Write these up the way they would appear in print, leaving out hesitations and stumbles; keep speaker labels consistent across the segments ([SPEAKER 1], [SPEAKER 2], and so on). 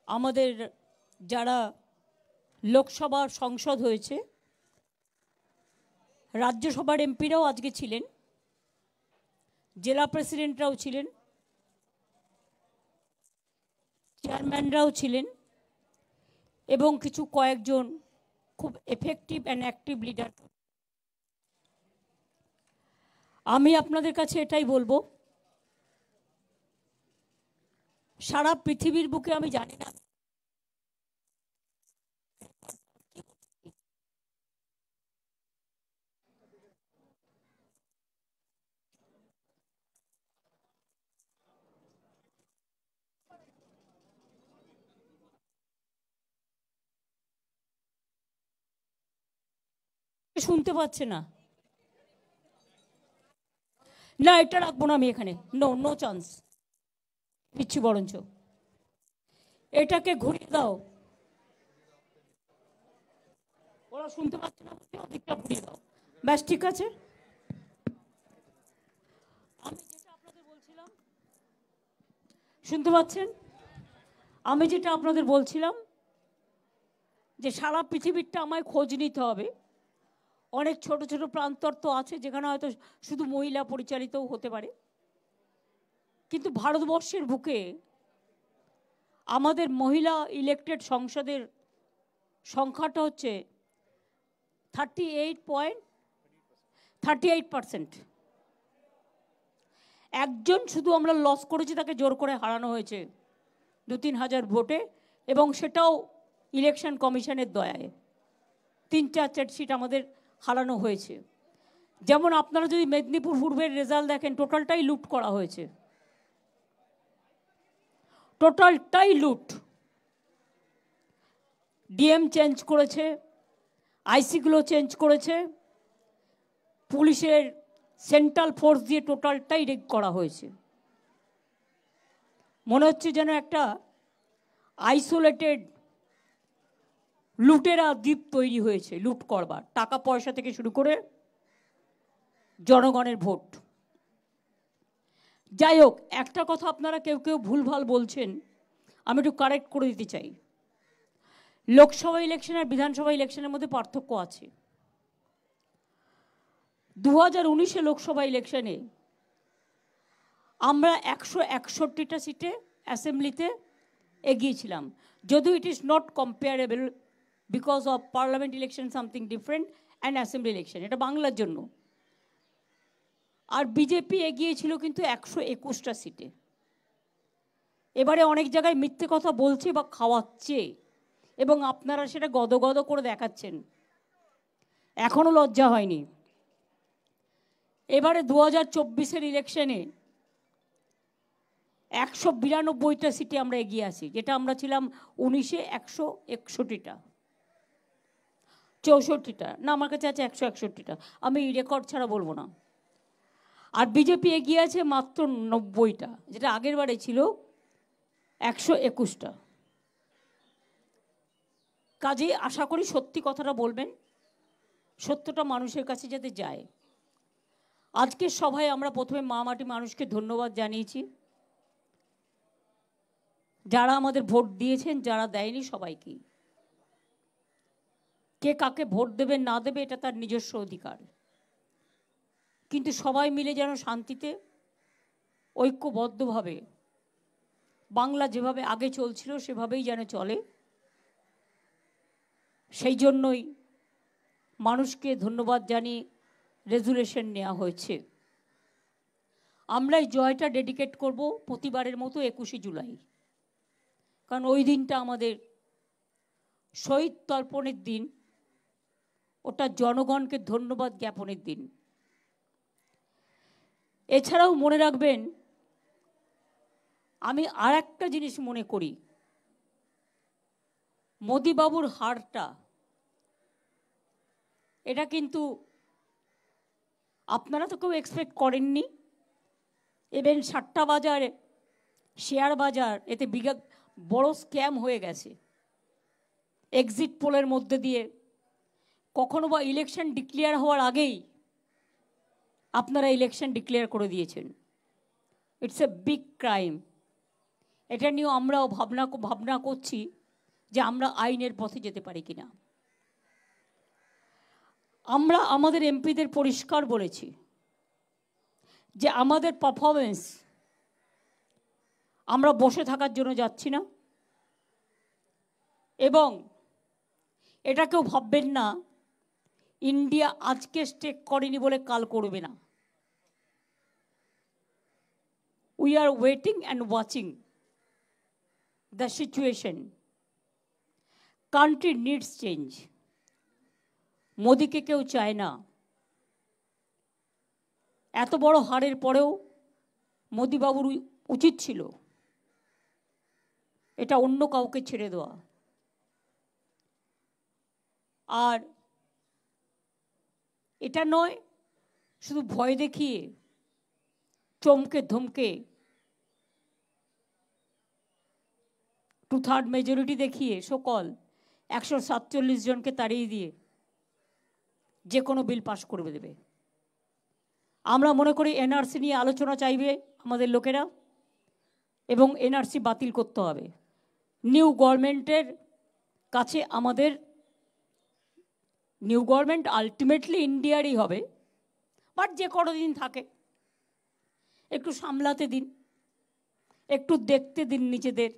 [SPEAKER 1] আমাদের যারা লোকসভার সংসদ হয়েছে, রাজ্যসভার এমপিরাও আজকে ছিলেন, জেলা প্রেসিডেন্টরাও ছিলেন, চেয়ারম্যানরাও ছিলেন এবং কিছু কয়েকজন খুব এফেক্টিভ অ্যান্ড অ্যাক্টিভ লিডার। আমি আপনাদের কাছে এটাই বলবো, সারা পৃথিবীর বুকে আমি জানি না শুনতে পাচ্ছে না, না এটা রাখবো না আমি এখানে, নো নো চান্স দিচ্ছি, বরঞ্চ এটাকে ঘুরিয়ে দাও, ওরা শুনতে পাচ্ছে না, ওদিকটা ঘুরিয়ে দাও, ব্যাস ঠিক আছে। আমি যেটা আপনাদের বলছিলাম, শুনতে পাচ্ছেন? আমি যেটা আপনাদের বলছিলাম যে সারা পৃথিবীরটা আমায় খোঁজ নিতে হবে। অনেক ছোট ছোট প্রান্তর তো আছে যেখানে হয়তো শুধু মহিলা পরিচালিতও হতে পারে, কিন্তু ভারতবর্ষের বুকে আমাদের মহিলা ইলেক্টেড সংসদের সংখ্যাটা হচ্ছে 38%। একজন শুধু আমরা লস করেছি, তাকে জোর করে হারানো হয়েছে 2-3 হাজার ভোটে, এবং সেটাও ইলেকশন কমিশনের দয়ায় 3-4 সিট আমাদের হারানো হয়েছে। যেমন আপনারা যদি মেদিনীপুর পূর্বের রেজাল্ট দেখেন, টোটালটাই লুট করা হয়েছে, টোটালটাই লুট। ডিএম চেঞ্জ করেছে, আইসিগুলো চেঞ্জ করেছে, পুলিশের সেন্ট্রাল ফোর্স দিয়ে টোটালটাই রেড করা হয়েছে। মনে হচ্ছে যেন একটা আইসোলেটেড লুটেরা দ্বীপ তৈরি হয়েছে লুট করবার, টাকা পয়সা থেকে শুরু করে জনগণের ভোট। যাই হোক, একটা কথা আপনারা কেউ কেউ ভুলভাল বলছেন, আমি একটু কারেক্ট করে দিতে চাই। লোকসভা ইলেকশন আর বিধানসভা ইলেকশনের মধ্যে পার্থক্য আছে। 2019 লোকসভা ইলেকশনে আমরা 161টা সিটে অ্যাসেম্বলিতে এগিয়েছিলাম, যদিও ইট is not comparable because of parliament election something different and assembly election, এটা বাংলার জন্য। আর বিজেপি এগিয়েছিল কিন্তু 121টা সিটে। এবারে অনেক জায়গায় মিথ্যে কথা বলছে বা খাওয়াচ্ছে, এবং আপনারা সেটা গদগদ করে দেখাচ্ছেন, এখনো লজ্জা হয়নি। এবারে 2024 ইলেকশনে 192টা সিটে আমরা এগিয়ে আছি, যেটা আমরা ছিলাম 19-এ 161টা, 64টা না, আমার কাছে আছে 161টা, আমি রেকর্ড ছাড়া বলবো না। আর বিজেপি এগিয়ে আছে মাত্র 90টা, যেটা আগের বারে ছিল 121টা। কাজেই আশা করি সত্যি কথাটা বলবেন, সত্যটা মানুষের কাছে যাতে যায়। আজকের সভায় আমরা প্রথমে মা মাটি মানুষকে ধন্যবাদ জানিয়েছি, যারা আমাদের ভোট দিয়েছেন, যারা দেয়নি সবাইকে। কে কাকে ভোট দেবে না দেবে এটা তার নিজস্ব অধিকার, কিন্তু সবাই মিলে যেন শান্তিতে ঐক্যবদ্ধভাবে বাংলা যেভাবে আগে চলছিল সেভাবেই যেন চলে, সেই জন্যই মানুষকে ধন্যবাদ জানিয়ে রেজুলেশন নেওয়া হয়েছে। আমরা এই জয়টা ডেডিকেট করব প্রতিবারের মতো 21শে জুলাই, কারণ ওই দিনটা আমাদের শহীদ তর্পণের দিন, ওটা জনগণকে ধন্যবাদ জ্ঞাপনের দিন। এছাড়াও মনে রাখবেন, আমি আর একটা জিনিস মনে করি, মোদিবাবুর হারটা, এটা কিন্তু আপনারা তো কেউ এক্সপেক্ট করেননি। ইভেন সাট্টা বাজার, শেয়ার বাজার, এতে বড় স্ক্যাম হয়ে গেছে। এক্সিট পোলের মধ্যে দিয়ে কখনো বা ইলেকশন ডিক্লেয়ার হওয়ার আগেই আপনারা ইলেকশন ডিক্লেয়ার করে দিয়েছেন। It's a big crime. এটা নিয়েও আমরাও ভাবনা করছি যে আমরা আইনের পথে যেতে পারি কিনা। আমরা আমাদের এমপিদের পরিষ্কার বলেছি যে আমাদের পারফরমেন্স আমরা বসে থাকার জন্য যাচ্ছি না, এবং এটা কেউ ভাববেন না ইন্ডিয়া আজকে স্টেক করেনি বলে কাল করবে না। We are waiting and watching the situation. Country needs change. মোদিকে কেউ চায় না। এত বড় হারের পরেও মোদিবাবুর উচিত ছিল এটা অন্য কাউকে ছেড়ে দেওয়া। আর এটা নয় শুধু ভয় দেখিয়ে চমকে ধমকে 2/3 মেজরিটি দেখিয়ে সকল 147 জনকে তাড়িয়ে দিয়ে যে কোনো বিল পাশ করে দেবে। আমরা মনে করি এনআরসি নিয়ে আলোচনা চাইবে আমাদের লোকেরা, এবং এনআরসি বাতিল করতে হবে। নিউ গভর্নমেন্টের কাছে আমাদের নিউ গভর্নমেন্ট আলটিমেটলি ইন্ডিয়ারই হবে, বাট যে কতদিন থাকে একটু সামলাতে দিন, একটু দেখতে দিন নিজেদের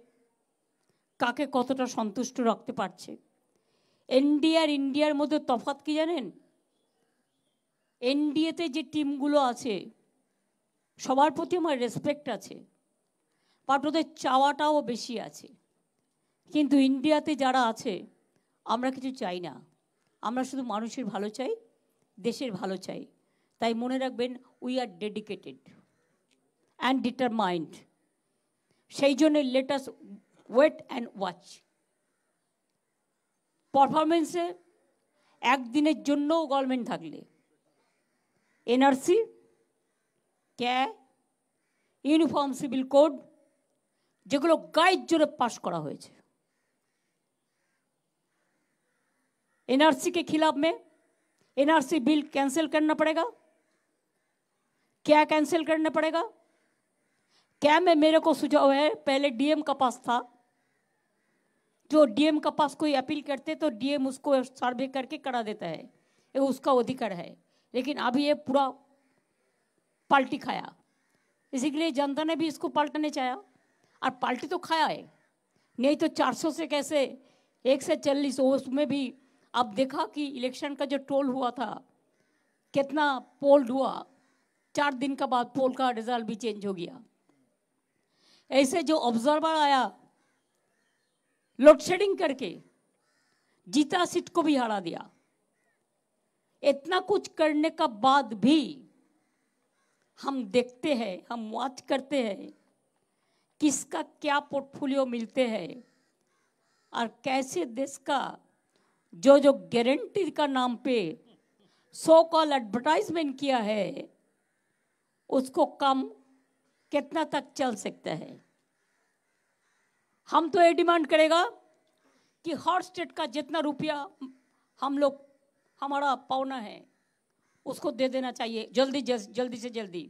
[SPEAKER 1] কাকে কতটা সন্তুষ্ট রাখতে পারছে। এনডিএ আর ইন্ডিয়ার মধ্যে তফাৎ কি জানেন? এনডিএতে যে টিমগুলো আছে সবার প্রতি আমার রেসপেক্ট আছে, বাট ওদের চাওয়াটাও বেশি আছে। কিন্তু ইন্ডিয়াতে যারা আছে আমরা কিছু চাই না, আমরা শুধু মানুষের ভালো চাই, দেশের ভালো চাই। তাই মনে রাখবেন, we are dedicated and determined. সেই জন্য let us wait and watch. পারফরমেন্সে একদিনের জন্যও গভর্নমেন্ট থাকলে NRC, CAA, uniform civil code, যেগুলো গাইড জোরে পাশ করা হয়েছে, एनआरसी के खिलाफ में एनआरसी बिल कैंसिल करना पड़ेगा। क्या कैंसिल करना पड़ेगा? क्या में मेरे को सुझाव है, पहले डीएम का पास था, जो डीएम का पास कोई अपील करते तो डीएम उसको सर्वे करके करा देता है, ये उसका अधिकार है। लेकिन अभी ये पूरा पलटी खाया, इसी के लिए जनता ने भी इसको पलटने चाहा, और पलटी तो खाया है। नहीं तो 400 से कैसे 1 से 40, उसमें भी अब देखा कि इलेक्शन का जो टोल हुआ था कितना पोल्ड हुआ, 4 दिन का बाद पोल का रिजल्ट भी चेंज हो गया। ऐसे जो ऑब्जर्वर आया लोड शेडिंग करके जीता सीट को भी हरा दिया। इतना कुछ करने का बाद भी हम देखते हैं, हम वॉच करते हैं किसका क्या पोर्टफोलियो मिलते हैं, और कैसे देश का जो जो गारंटी का नाम पे सो कॉल एडवर्टाइजमेंट किया है उसको कम कितना तक चल सकता है। हम तो ये डिमांड करेगा कि हर स्टेट का जितना रुपया हम लोग हमारा पावना है उसको दे देना चाहिए जल्दी से जल्दी।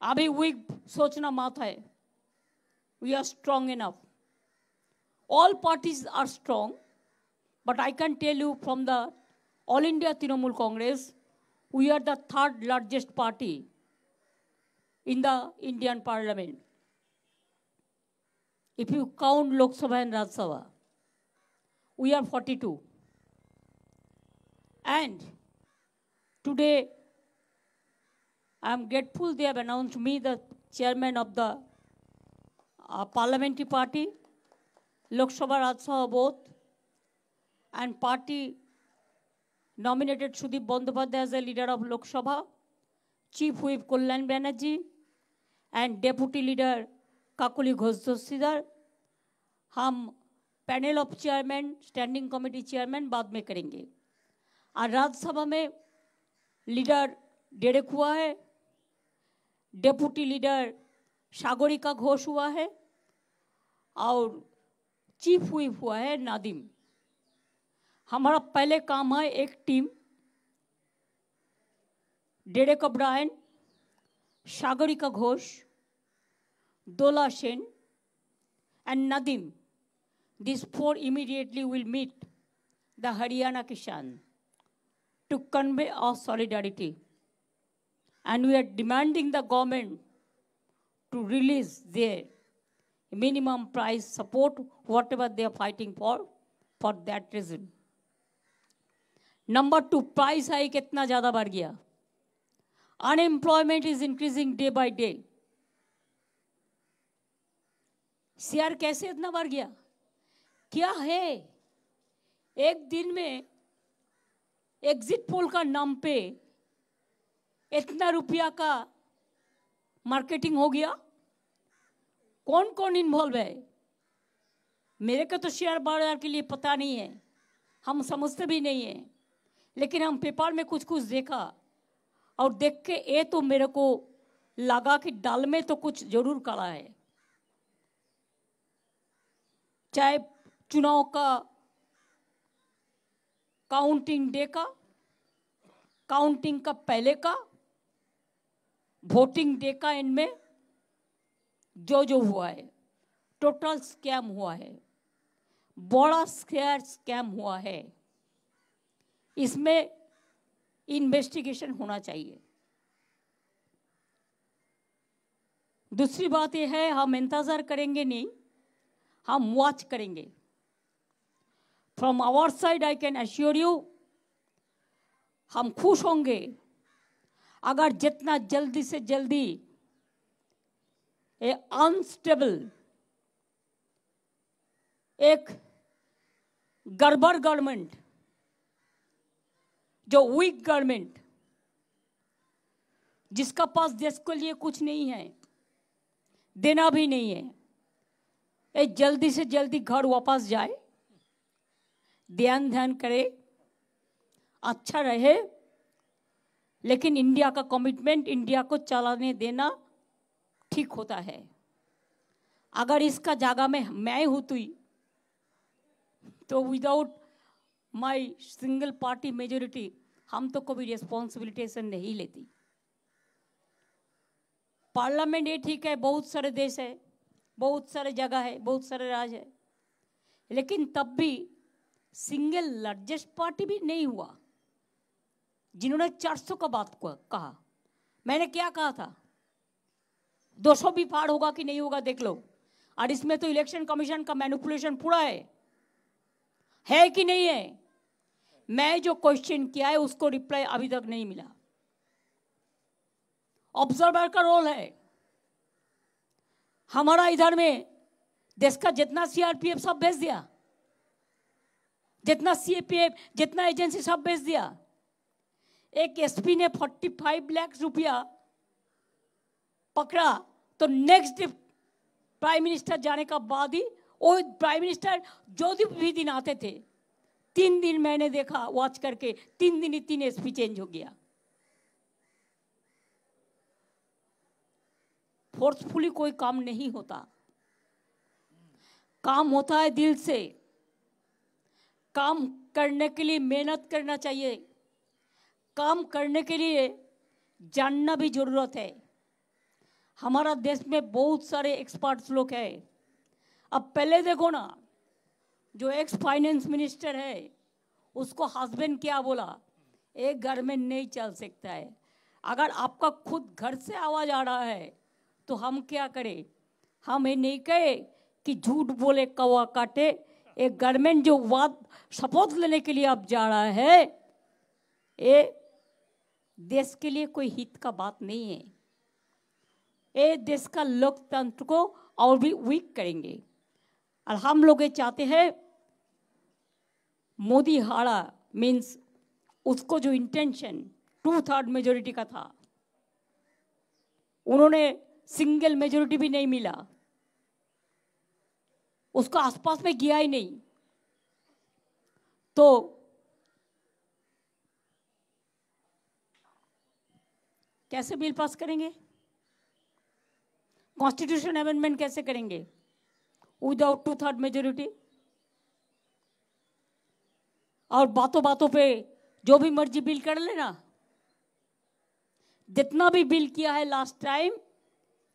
[SPEAKER 1] अभी वीक सोचना मत है, we are strong enough, all parties are strong, but I can tell you from the All India Trinamool Congress, we are the 3rd largest party in the Indian Parliament. If you count Lok Sabha and Rajya Sabha, we are 42. And today, I am grateful they have announced me the chairman of the parliamentary party, Lok Sabha, Rajya Sabha both, and party nominated Sudeep Bandyopadhyay as the leader of Lok Sabha, Chief Whip Kalyan Banerjee, and Deputy Leader Kakuli Ghosh Dossidar। हम panel of chairman, standing committee chairman बाद में करेंगे। और राज्यसभा में leader Derek हुआ है, deputy leader Sagarika Ghosh हुआ है, और चीफ व्हिप हुआ है नादिम। हमारा पहले काम है एक team, Derek O'Brien, Sagarika Ghosh, Dola Sen, and Nadim. These four immediately will meet the Haryana Kisan to convey our solidarity. And we are demanding the government to release their minimum price support, whatever they are fighting for that reason. Number 2, price hike इतना ज़्यादा बढ़ गया. Unemployment is increasing day by day. Share कैसे इतना बढ़ गया? क्या है? एक दिन में एग्जिट पोल का नाम पे इतना रुपया का मार्केटिंग हो गया. कौन कौन इन्वॉल्व है? मेरे को तो शेयर बाजार के लिए पता नहीं है, हम समझते भी नहीं है, लेकिन हम पेपर में कुछ कुछ देखा और देख के ये तो मेरे को लगा कि दाल में तो कुछ जरूर काला है. चाहे चुनाव का काउंटिंग डे का, काउंटिंग का पहले का, वोटिंग डे का, इनमें जो हुआ है टोटल स्कैम हुआ है, बड़ा स्कैम हुआ है. इसमें इन्वेस्टिगेशन होना चाहिए. दूसरी बात यह है, हम इंतजार करेंगे नहीं, हम वॉच करेंगे. From our side I can assure you, हम खुश होंगे अगर जितना जल्दी से जल्दी ए अनस्टेबल, एक गड़बड़ गवर्नमेंट, जो वीक गवर्नमेंट, जिसका पास देश के लिए कुछ नहीं है, देना भी नहीं है, ये जल्दी से जल्दी घर वापस जाए, ध्यान करे, अच्छा रहे. लेकिन इंडिया का कमिटमेंट, इंडिया को चलाने देना ठीक होता है. अगर इसका जगह में मैं होती तो without my single party majority हम तो कभी रिस्पॉन्सिबिलिटी नहीं लेती. पार्लियामेंट ये ठीक है, बहुत सारे देश है, बहुत सारे जगह है, बहुत सारे राज्य है, लेकिन तब भी सिंगल लार्जेस्ट पार्टी भी नहीं हुआ. जिन्होंने 400 का बात कहा, मैंने क्या कहा था? 200 भी पार होगा कि नहीं होगा देख लो. और इसमें तो इलेक्शन कमीशन का मैनिपुलेशन पूरा है कि नहीं है? मैं जो क्वेश्चन किया है उसको रिप्लाई अभी तक नहीं मिला. ऑब्जर्वर का रोल है. हमारा इधर में देश का जितना सीआरपीएफ सब भेज दिया, जितना सीएपीएफ, जितना एजेंसी सब भेज दिया. एक एसपी ने 45 लाख रुपया पकड़ा तो नेक्स्ट डे प्राइम मिनिस्टर जाने का बाद ही वो प्राइम मिनिस्टर जो भी दिन आते थे, 3 दिन मैंने देखा वॉच करके, 3 दिन ही 3 एसपी चेंज हो गया. फोर्सफुली कोई काम नहीं होता, काम होता है दिल से. काम करने के लिए मेहनत करना चाहिए, काम करने के लिए जानना भी जरूरत है. हमारा देश में बहुत सारे एक्सपर्ट्स लोग हैं. अब पहले देखो ना, जो एक्स फाइनेंस मिनिस्टर है उसको हस्बैंड क्या बोला, एक घर में नहीं चल सकता है. अगर आपका खुद घर से आवाज आ रहा है तो हम क्या करें? हम ये नहीं कहे कि झूठ बोले कौवा काटे. एक गवर्नमेंट जो वाद शपथ लेने के लिए अब जा रहा है, ये देश के लिए कोई हित का बात नहीं है. ये देश का लोकतंत्र को और भी वीक करेंगे. और हम लोग ये चाहते हैं मोदी हारा, मीन्स उसको जो इंटेंशन 2/3 मेजोरिटी का था, उन्होंने सिंगल मेजोरिटी भी नहीं मिला, उसका आसपास में गया ही नहीं. तो कैसे बिल पास करेंगे? कॉन्स्टिट्यूशन अमेंडमेंट कैसे करेंगे विदाउट 2/3 मेजोरिटी? और बातों बातों पे जो भी मर्जी बिल कर लेना. जितना भी बिल किया है लास्ट टाइम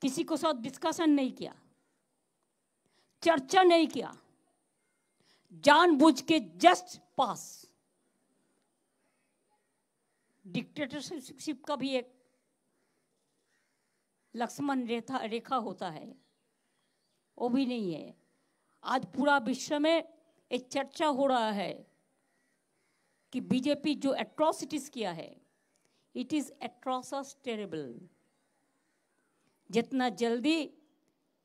[SPEAKER 1] किसी को साथ डिस्कशन नहीं किया, चर्चा नहीं किया, जानबूझ के जस्ट पास। डिक्टेटरशिप का भी एक लक्ष्मण रेखा होता है, वो भी नहीं है। आज पूरा विश्व में एक चर्चा हो रहा है कि बीजेपी जो एट्रोसिटीज किया है, इट इज एट्रोसस टेरेबल। जितना जल्दी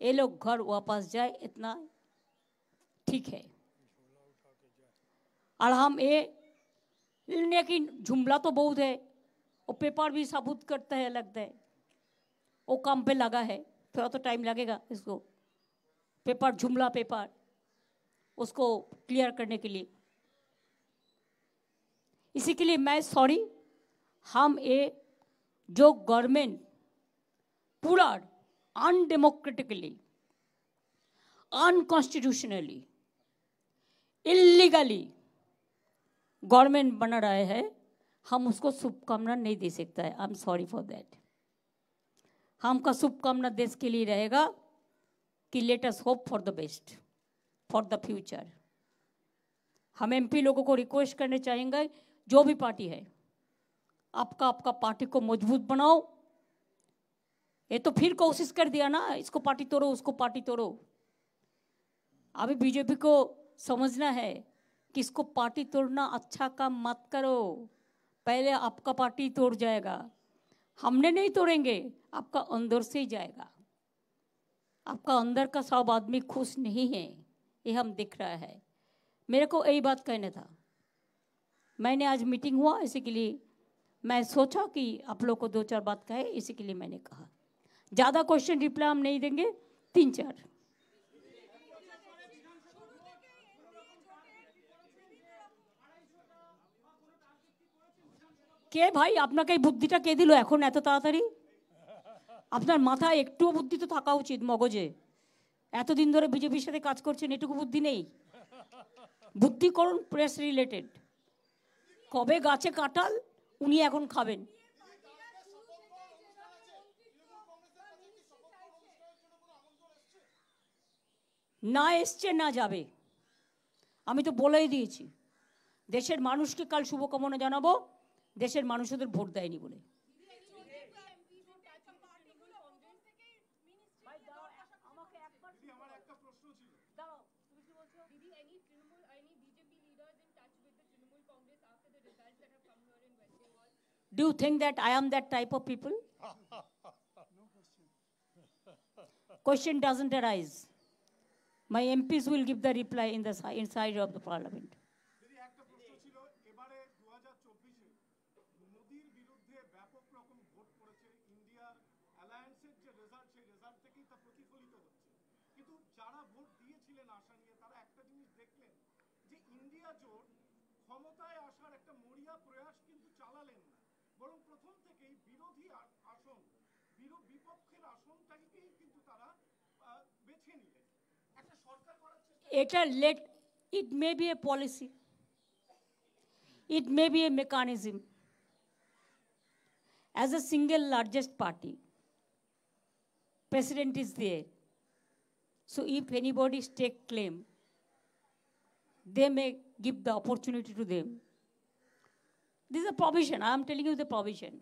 [SPEAKER 1] ये लोग घर वापस जाए इतना ठीक है। और हम ये लेकिन जुमला तो बहुत है, वो पेपर भी साबुत करता है, लगता है वो काम पे लगा है, थोड़ा तो टाइम लगेगा इसको पेपर, जुमला पेपर उसको क्लियर करने के लिए। इसी के लिए मैं सॉरी, हम ये जो गवर्नमेंट पूरा अनडेमोक्रेटिकली, अनकॉन्स्टिट्यूशनली, इलीगली गवर्नमेंट बना रहा है, हम उसको शुभकामना नहीं दे सकता है। I am sorry for that. हमका शुभकामना देश के लिए रहेगा कि let us hope for the best, for the future. हम एमपी लोगों को रिक्वेस्ट करने चाहेंगे, जो भी पार्टी है, आपका पार्टी को मजबूत बनाओ। ये तो फिर कोशिश कर दिया ना, इसको पार्टी तोड़ो, उसको पार्टी तोड़ो। अभी बीजेपी को समझना है कि इसको पार्टी तोड़ना अच्छा काम मत करो, पहले आपका पार्टी तोड़ जाएगा। हमने नहीं तोड़ेंगे, आपका अंदर से ही जाएगा। आपका अंदर का सब आदमी खुश नहीं है, ये हम दिख रहा है। मेरे को यही बात कहना था। मैंने आज मीटिंग हुआ, इसी के लिए मैं सोचा कि आप लोग को 2-4 बात कहे, इसी के लिए मैंने कहा। ज़्यादा क्वेश्चन रिप्लाई हम नहीं देंगे, 3-4। কে ভাই আপনাকে এই বুদ্ধিটা কে দিল এখন এত তাড়াতাড়ি? আপনার মাথায় একটু বুদ্ধি তো থাকা উচিত মগজে। এতদিন ধরে বিজেপির সাথে কাজ করছেন, এটুকু বুদ্ধি নেই? বুদ্ধি করুন প্রেস রিলেটেড। কবে গাছে কাঁঠাল উনি এখন খাবেন। না এসছে না যাবে, আমি তো বলেই দিয়েছি। দেশের মানুষকে কাল শুভকামনা জানাবো, দেশের মানুষ ওদের ভোট দেয়নি বলে। Do you think that I am that type of people? Question doesn't arise. My MPs will give the reply in the inside of the parliament.
[SPEAKER 2] ক্ষমতায় আসার একটা মরিয়া প্রয়াস কিন্তু চালালেন না, বরং প্রথম থেকেই বিরোধী আসন, বিপক্ষের আসনটাকেই কিন্তু তারা বেছে নিলেন। একটা সরকার করার চেষ্টা,
[SPEAKER 1] এটা let it may be a policy, it may be a mechanism. As a single largest party, president is there, so if anybody stake claim, they may give the opportunity to them. This is a provision. I am telling you the provision.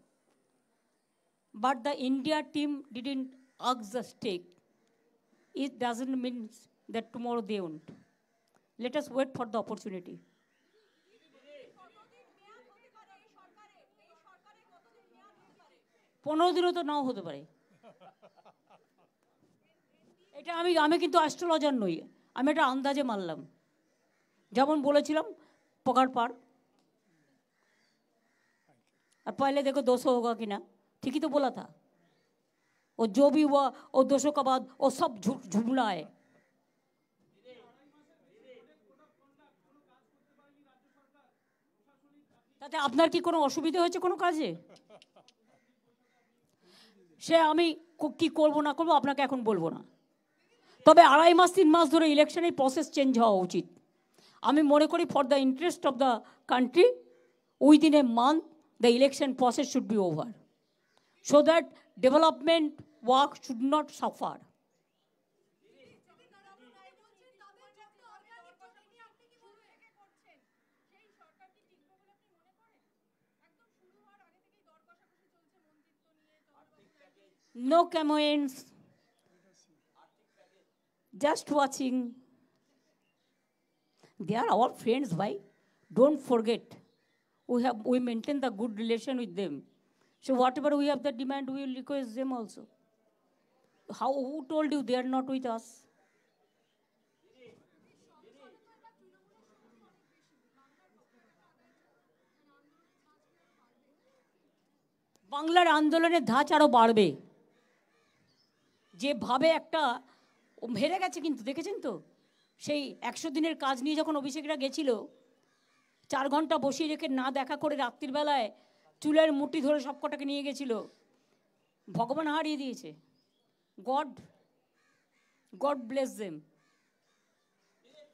[SPEAKER 1] But the India team didn't ask the stake. It doesn't mean that tomorrow they won't. Let us wait for the opportunity. পনেরো দিনও তো নাও হতে পারে। এটা আমি কিন্তু astrologer নই, আমি এটা আন্দাজে মানলাম। যেমন বলেছিলাম पकड़ पार, और पहले देखो 200 होगा कि ना, ठीक ही तो बोला था। और जो भी हुआ और 200 का बाद वो सब झुमला है। তাতে আপনার কি কোনো অসুবিধা হয়েছে কোনো কাজে? সে আমি কি করব না করব আপনাকে এখন বলবো না, তবে 2.5 মাস 3 মাস ধরে ইলেকশনের প্রসেস চেঞ্জ হওয়া উচিত। আমি মনে করি for the interest of the country, within a month the election process should be over, so that development work should not suffer. No comments. Just watching. They are our friends, why? Don't forget. We maintain the good relation with them. So whatever we have the demand, we will request them also. Who told you they are not with us? বাংলার আন্দোলনের ধাঁচ আরো বাড়বে। যেভাবে একটা হেরে গেছে কিন্তু, দেখেছেন তো, সেই 100 দিনের কাজ নিয়ে যখন অভিষেকরা গেছিল, 4 ঘন্টা বসিয়ে রেখে না দেখা করে রাত্রির বেলায় চুলের মুঠি ধরে সব কটাকে নিয়ে গেছিল। ভগবান হারিয়ে দিয়েছে। God bless them.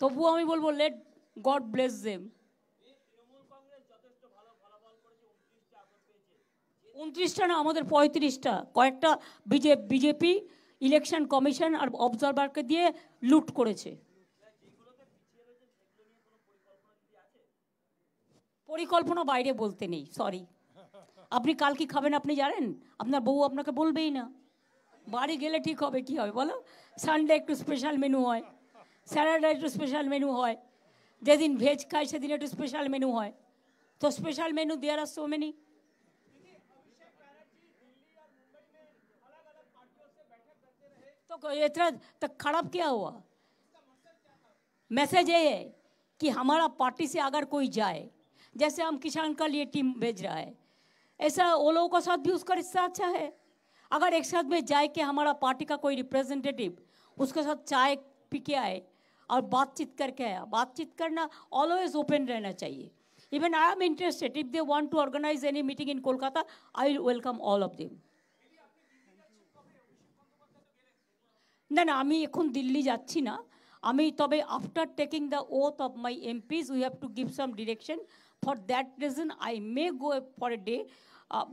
[SPEAKER 1] তবুও আমি বলবো লেট গড ব্লেস দেম। 29টা না, আমাদের 35টা। কয়েকটা বিজেপি ইলেকশন কমিশন আর অবজারভারকে দিয়ে লুট করেছে। পরিকল্পনা বাইরে বলতে নেই, সরি। আপনি কাল কি খাবেন আপনি জানেন? আপনার বউ আপনাকে বলবেই না। বাড়ি গেলে ঠিক হবে, কি হবে বলো? সানডে একটু স্পেশাল মেনু হয়, স্যাটারডে একটু স্পেশাল মেনু হয়, যেদিন ভেজ খায় সেদিন একটু স্পেশাল মেনু হয়। তো স্পেশাল মেনু দেয়ার আর সো মেনি। तो इतना तो खराब क्या हुआ? मैसेज ये है कि हमारा पार्टी से अगर कोई जाए, जैसे हम किसान का लिए टीम भेज रहा है, ऐसा वो लोगों का साथ भी उसका रिश्ता अच्छा है। अगर एक साथ में जाए कि हमारा पार्टी का कोई रिप्रेजेंटेटिव उसके साथ चाय पी के आए और बातचीत करके आया। बातचीत करना ऑलवेज ओपन रहना चाहिए। Even I am interested, if they want to organise any meeting in Kolkata, I will welcome all of them. না না, আমি এখন দিল্লি যাচ্ছি না। আমি তবে after taking the oath of my MPs we have to give some direction. For that reason I may go for a day,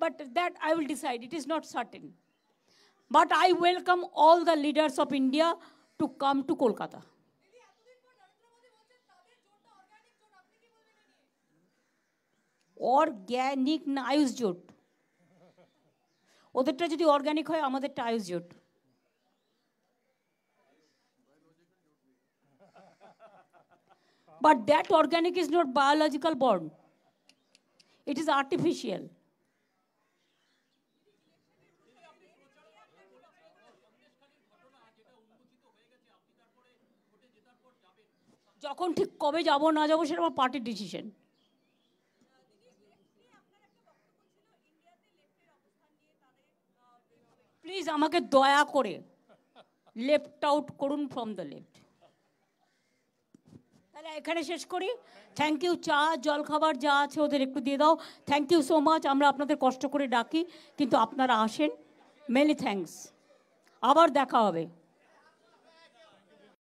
[SPEAKER 1] but that I will decide, it is not certain. But I welcome all the leaders of India to come to Kolkata. Organic না আয়ুষ জোট, ওদেরটা যদি organic হয় আমাদেরটা আয়ুষ জোট। But that organic is not biological born. It is artificial. যখন ঠিক কবে যাব না যাব সেটা আমার পার্টির ডিসিশন। প্লিজ আমাকে দয়া করে লেফট আউট করুন ফ্রম দ্য লেফট। তাহলে এখানে শেষ করি। Thank you. চা জল খাবার যা আছে ওদের একটু দিয়ে দাও। Thank you so much. আমরা আপনাদের কষ্ট করে ডাকি কিন্তু আপনারা আসেন। Many thanks. আবার দেখা হবে।